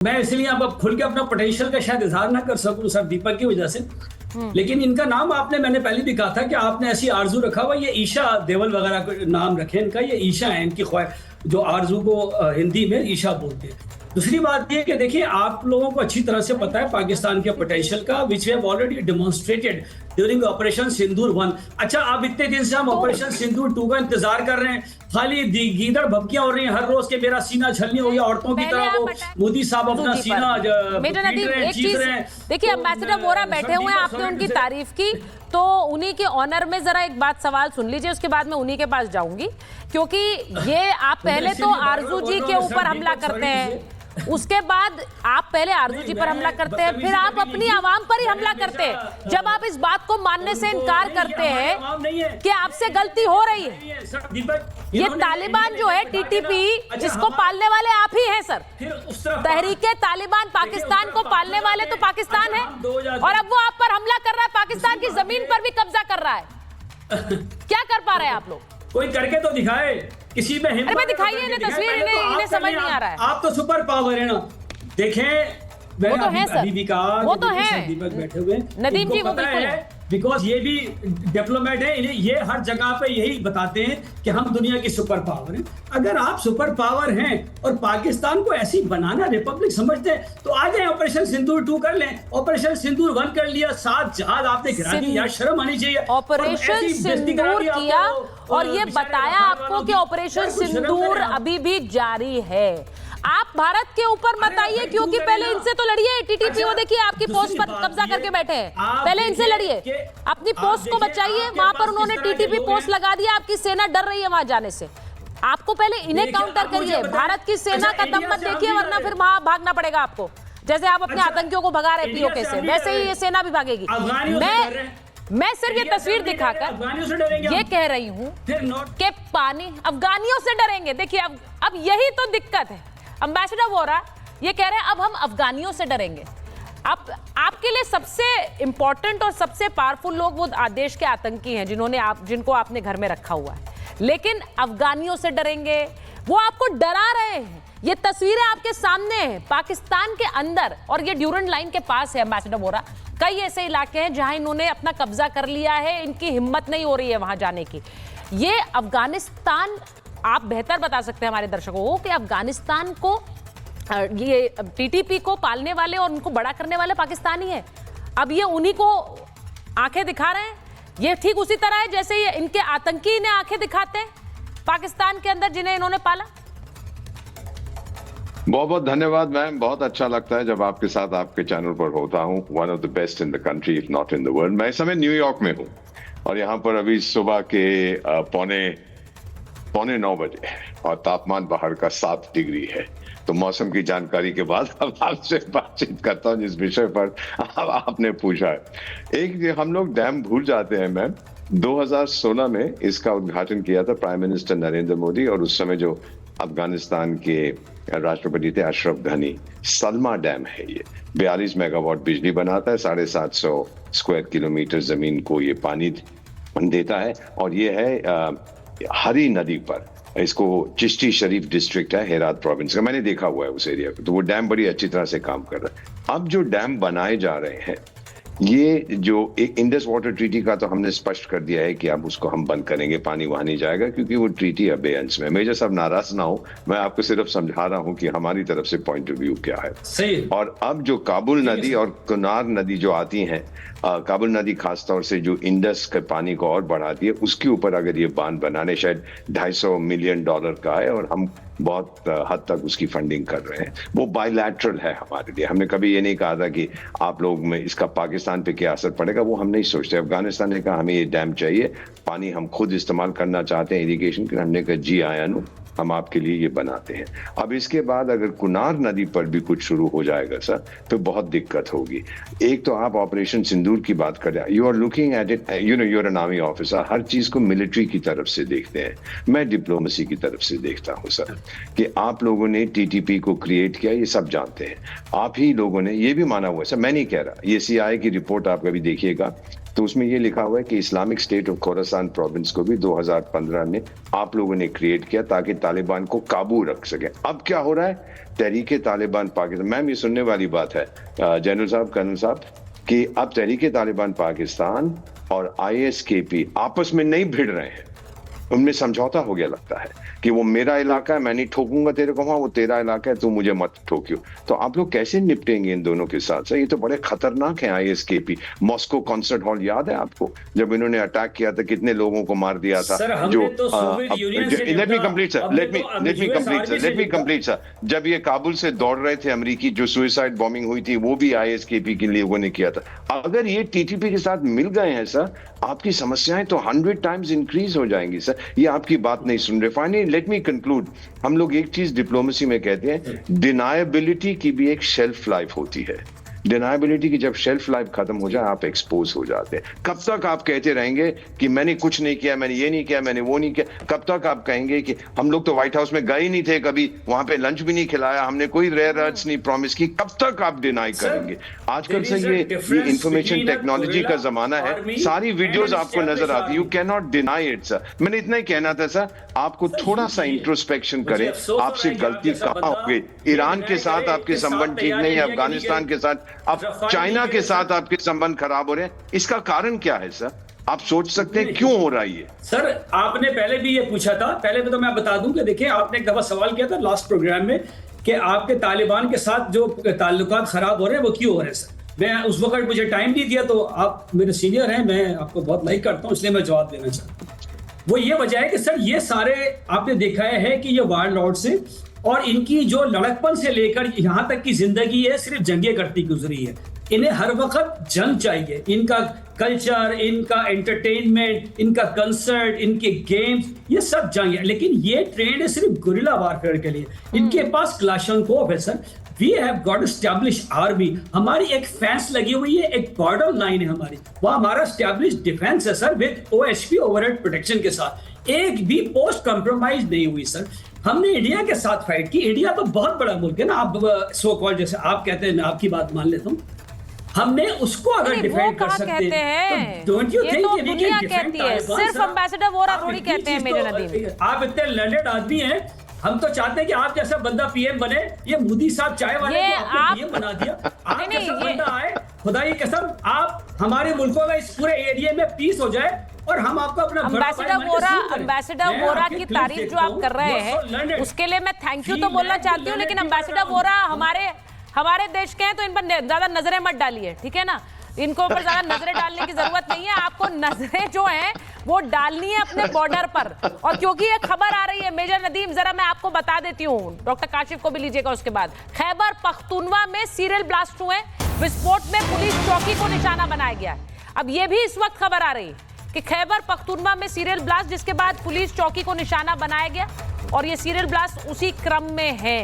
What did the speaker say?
मैं इसलिए अब खुल के अपना पोटेंशियल का शायद इजहार ना कर सकूं सर दीपक की वजह से। लेकिन इनका नाम मैंने पहले भी कहा था कि आपने ऐसी आरजू रखा हुआ, ये ईशा देवल वगैरह को नाम रखे इनका, ये ईशा है इनकी जो आरजू को हिंदी में ईशा बोलते हैं। दूसरी बात ये कि देखिए आप लोगों को अच्छी तरह से पता है पाकिस्तान के पोटेंशियल का, which have already demonstrated during operation Sindoor 1। अच्छा, अब इतने दिन से हम ऑपरेशन सिंदूर 2 का इंतजार कर रहे हैं, खाली गीदड़ भपकियां हो रही हैं हर रोज के मेरा सीना छलनी हो गया, औरतों की तरह वो मोदी साहब अपना सीना चीज देखिए, एम्बेसडर वोरा बैठे हुए हैं, आपने उनकी तारीफ की तो उन्हीं के ऑनर में जरा एक बात सवाल सुन लीजिए, उसके बाद मैं उन्हीं के पास जाऊंगी, क्योंकि ये आप पहले तो आरजू जी के ऊपर हमला करते हैं, उसके बाद आप पहले आरजू जी पर हमला करते हैं, फिर आप अपनी आवाम पर ही हमला करते हैं। जब आप इस बात को मानने से इनकार करते हैं कि आपसे गलती हो रही है, ये तालिबान जो है टीटीपी, जिसको पालने वाले आप ही हैं सर, तहरीके तालिबान पाकिस्तान को पालने वाले तो पाकिस्तान है, और अब वो आप पर हमला कर रहा है, पाकिस्तान की जमीन पर भी कब्जा कर रहा है। क्या कर पा रहे हैं आप लोग? कोई करके तो दिखाए, किसी में हिम्मत। अरे दिखाइए इन्हें तस्वीर, इन्हें समझ नहीं आ रहा है। आप तो सुपर पावर है ना, देखें वो तो है सर, अभी भी कहा वो तो है दीपक बैठे हुए नदीम जी, वो बिल्कुल है, बिकॉज ये भी डिप्लोमेट है, ये हर जगह पे यही बताते हैं कि हम दुनिया की सुपर पावर हैं। अगर आप सुपर पावर हैं और पाकिस्तान को ऐसी बनाना रिपब्लिक समझते हैं तो आ जाए, ऑपरेशन सिंदूर 2 कर लें, ऑपरेशन सिंदूर 1 कर लिया, 7 जहाज आपने गिरा दिए, यार शर्म आनी चाहिए। ऑपरेशन सिंदूर किया और ये बताया आपको कि ऑपरेशन सिंदूर अभी भी जारी है। आप भारत के ऊपर मत आइए, क्योंकि पहले इनसे तो लड़िए। टीटीपी वो देखिए आपकी पोस्ट पर कब्जा करके बैठे हैं, पहले इनसे लड़िए, अपनी पोस्ट को बचाइए। वहां पर उन्होंने टीटीपी पोस्ट लगा दिया, आपकी सेना डर रही है वहां जाने से। आपको पहले इन्हें काउंटर करिए, भारत की सेना का दम मत देखिए, वरना फिर वहां भागना पड़ेगा आपको। जैसे आप अपने आतंकियों को भगा रहे पीओके से, वैसे ही ये सेना भी भागेगी। मैं सिर्फ ये तस्वीर दिखाकर ये कह रही हूं कि पानी अफगानियों से डरेंगे। देखिए अब यही तो दिक्कत है। एम्बेसडर वोरा ये कह रहे हैं अब हम अफगानियों से डरेंगे। अब आपके लिए सबसे इंपॉर्टेंट और सबसे पावरफुल लोग वो देश के आतंकी हैं जिनको आपने घर में रखा हुआ है, लेकिन अफगानियों से डरेंगे, वो आपको डरा रहे हैं। ये तस्वीरें आपके सामने हैं, पाकिस्तान के अंदर, और ये ड्यूरेंट लाइन के पास है एम्बेसडर वोरा। कई ऐसे इलाके हैं जहां इन्होंने अपना कब्जा कर लिया है, इनकी हिम्मत नहीं हो रही है वहां जाने की। ये अफगानिस्तान, आप बेहतर बता सकते हैं हमारे दर्शकों को कि अफगानिस्तान को, ये टीटीपी को पालने वाले और उनको बड़ा करने वाले पाकिस्तानी है। अब ये उन्हीं को आंखें दिखा रहे हैं। ये ठीक उसी तरह है जैसे ये इनके आतंकी इन्हें आंखें दिखाते हैं पाकिस्तान के अंदर, जिन्हें इन्होंने पाला। बहुत बहुत धन्यवाद मैम, बहुत अच्छा लगता है जब आपके साथ आपके चैनल पर होता हूँ। One of the best in the country, if not in the world. मैं इस समय न्यूयॉर्क में हूँ और यहाँ पर अभी सुबह के पौने 9 बजे है और तापमान बाहर का 7 डिग्री है। तो मौसम की जानकारी के बाद अब आपसे बातचीत करता हूँ जिस विषय पर आपने पूछा है। एक हम लोग डैम भूल जाते हैं मैम, 2016 में इसका उद्घाटन किया था प्राइम मिनिस्टर नरेंद्र मोदी, और उस समय जो अफगानिस्तान के राष्ट्रपति थे अशरफ गनी। सलमा डैम है ये, 42 मेगावाट बिजली बनाता है, 750 स्क्वायर किलोमीटर जमीन को ये पानी देता है, और ये है हरी नदी पर। इसको चिश्ती शरीफ डिस्ट्रिक्ट है हेरात प्रोविंस का, मैंने देखा हुआ है उस एरिया को, तो वो डैम बड़ी अच्छी तरह से काम कर रहा है। अब जो डैम बनाए जा रहे हैं, ये जो एक इंडस वाटर ट्रीटी का तो हमने स्पष्ट कर दिया है कि अब उसको हम बंद करेंगे, पानी वहां नहीं जाएगा, क्योंकि वो ट्रीटी अबेयंस में। मेजर साहब नाराज ना हो, मैं आपको सिर्फ समझा रहा हूं कि हमारी तरफ से पॉइंट ऑफ व्यू क्या है। सही। और अब जो काबुल नदी और कुनार नदी जो आती हैं, काबुल नदी खासतौर से जो इंडस के पानी को और बढ़ाती है, उसके ऊपर अगर ये बांध बनाने, शायद $250 मिलियन का है, और हम बहुत हद तक उसकी फंडिंग कर रहे हैं। वो बायलैटरल है हमारे लिए। हमने कभी ये नहीं कहा था कि आप लोग में इसका पाकिस्तान पे क्या असर पड़ेगा, वो हम नहीं सोचते। अफगानिस्तान ने कहा हमें ये डैम चाहिए, पानी हम खुद इस्तेमाल करना चाहते हैं इरिगेशन के, हमने कहा जी आया नो, हम आपके लिए ये बनाते हैं। अब इसके बाद अगर कुनार नदी पर भी कुछ शुरू हो जाएगा सर, तो बहुत दिक्कत होगी। एक तो आप ऑपरेशन सिंदूर की बात कर रहे हैं, you are looking at it, you know, you are an army officer, हर चीज को मिलिट्री की तरफ से देखते हैं, मैं डिप्लोमेसी की तरफ से देखता हूं सर। कि आप लोगों ने टीटीपी को क्रिएट किया, ये सब जानते हैं। आप ही लोगों ने ये भी माना हुआ है सर, मैं नहीं कह रहा, ये CIA की रिपोर्ट आप कभी देखिएगा, तो उसमें ये लिखा हुआ है कि Islamic state of Khorasan province को भी 2015 में आप लोगों ने क्रिएट किया ताकि तालिबान को काबू रख सके। अब क्या हो रहा है, तहरीके तालिबान पाकिस्तान, मैम ये सुनने वाली बात है जनरल साहब, कर्नल साहब, कि अब तहरीके तालिबान पाकिस्तान और ISKP आपस में नहीं भिड़ रहे हैं, उनमें समझौता हो गया लगता है कि वो मेरा इलाका है, मैं नहीं ठोकूंगा तेरे को, वहां वो तेरा इलाका है, तू मुझे मत ठोकियो। तो आप लोग कैसे निपटेंगे इन दोनों के साथ? ये तो बड़े खतरनाक है ISKP। मॉस्को कॉन्सर्ट हॉल याद है आपको, जब इन्होंने अटैक किया था, कितने लोगों को मार दिया था। जो let me complete sir, let me complete sir. जब ये काबुल से दौड़ रहे थे अमरीकी, जो सुसाइड बॉम्बिंग हुई थी, वो भी ISKP के लोगों ने किया था। अगर ये TTP के साथ मिल गए हैं सर, आपकी समस्याएं तो 100 टाइम्स इंक्रीज हो जाएंगी सर। ये आपकी बात नहीं सुन रहे। फाइनली लेट मी कंक्लूड, हम लोग एक चीज डिप्लोमेसी में कहते हैं, डिनायबिलिटी की भी एक शेल्फ लाइफ होती है। डिनायबिलिटी की जब शेल्फ लाइफ खत्म हो जाए, आप एक्सपोज हो जाते हैं। कब तक आप कहते रहेंगे कि मैंने कुछ नहीं किया, मैंने ये नहीं किया, मैंने वो नहीं किया? कब तक आप कहेंगे कि हम लोग तो व्हाइट हाउस में गए ही नहीं थे, कभी वहां पे लंच भी नहीं खिलाया, हमने कोई रेयर अर्थ नहीं प्रॉमिस की? कब तक आप डिनाई करेंगे? आजकल से ये इंफॉर्मेशन टेक्नोलॉजी का जमाना है, सारी वीडियोस आपको नजर आती है, you can not deny it sir. मैंने इतना ही कहना था सर, आपको थोड़ा सा इंट्रोस्पेक्शन करें, आपसे गलती कहाँ हो गई? ईरान के साथ आपके संबंध ठीक नहीं है, अफगानिस्तान के साथ, अब चाइना के साथ आपके संबंध खराब हो रहे हैं, इसका कारण क्या है सर? आप सोच सकते हैं क्यों हो रहा है ये? सर आपने पहले भी ये पूछा था, पहले भी तो मैं बता दूं कि देखिए, आपने एक दफा सवाल किया था लास्ट प्रोग्राम में कि आपके तालिबान के साथ जो ताल्लुकात खराब हो रहे हैं वो क्यों हो रहे हैं सर। मैं उस वक्त मुझे टाइम नहीं दिया, तो आप मेरे सीनियर हैं, मैं आपको बहुत लाइक करता हूं, इसलिए मैं जवाब देना चाहता हूं। वो ये वजह है कि सर ये सारे आपने देखा है कि ये वार लॉर्ड्स हैं, और इनकी जो लड़कपन से लेकर यहां तक की जिंदगी है सिर्फ जंगें करती गुजरी है। इन्हें हर वक्त जंग चाहिए। इनका कल्चर, इनका एंटरटेनमेंट, इनका कंसर्ट, इनके गेम्स, ये सब जंग है। लेकिन ये ट्रेंड है सिर्फ गुरिल्ला वारफेयर के लिए। इनके पास क्लाशनकोव है sir. We have got establish army, हमारी एक फेंस लगी हुई है, एक बॉर्डर लाइन है हमारी, वो हमारा एस्टैब्लिश डिफेंस है sir, with OHP overhead protection के साथ। एक भी पोस्ट कंप्रोमाइज नहीं हुई सर। हमने इंडिया के साथ फाइट की। इंडिया तो बहुत बड़ा मुल्क है ना, आप सो कॉल्ड जैसे आप कहते हैं, मैं आपकी बात मान लेता हूँ। हमने उसको अगर डिफेंड कर सकते हैं तो डोंट यू थिंक तो दुनिया कहती है, सिर्फ एम्बेसडर वोरा थोड़ी कहते हैं मेजर नदीम। आप इतने लर्नेड आदमी हैं, हम तो चाहते हैं कि आप जैसा बंदा PM बने। ये मोदी साहब चाय वाले को आपने PM बना दिया। आप जैसा बंदा आए, खुदा की कसम, आप हमारे मुल्कों का इस पूरे एरिया में पीस हो जाए और हम आपको अपना एम्बेसडर वोरा की तारीफ जो आप कर रहे हैं उसके लिए मैं थैंक यू तो बोलना चाहती हूँ, लेकिन एम्बेसडर वोरा हमारे देश के हैं, तो इन पर ज्यादा नजरें मत डालिए, ठीक है ना? इनको ऊपर ज्यादा नजरें डालने की जरूरत नहीं है। आपको नजरें जो हैं वो डालनी है अपने बॉर्डर पर। और क्योंकि ये खबर आ रही है मेजर नदीम, जरा मैं आपको बता देती हूँ, डॉक्टर काशिफ को भी लीजिएगा उसके बाद। खैबर पख्तूनवा में सीरियल ब्लास्ट हुए, विस्फोट में पुलिस चौकी को निशाना बनाया गया। अब ये भी इस वक्त खबर आ रही है कि खैबर पख्तूनवा में सीरियल ब्लास्ट, जिसके बाद पुलिस चौकी को निशाना बनाया गया, और ये सीरियल ब्लास्ट उसी क्रम में है।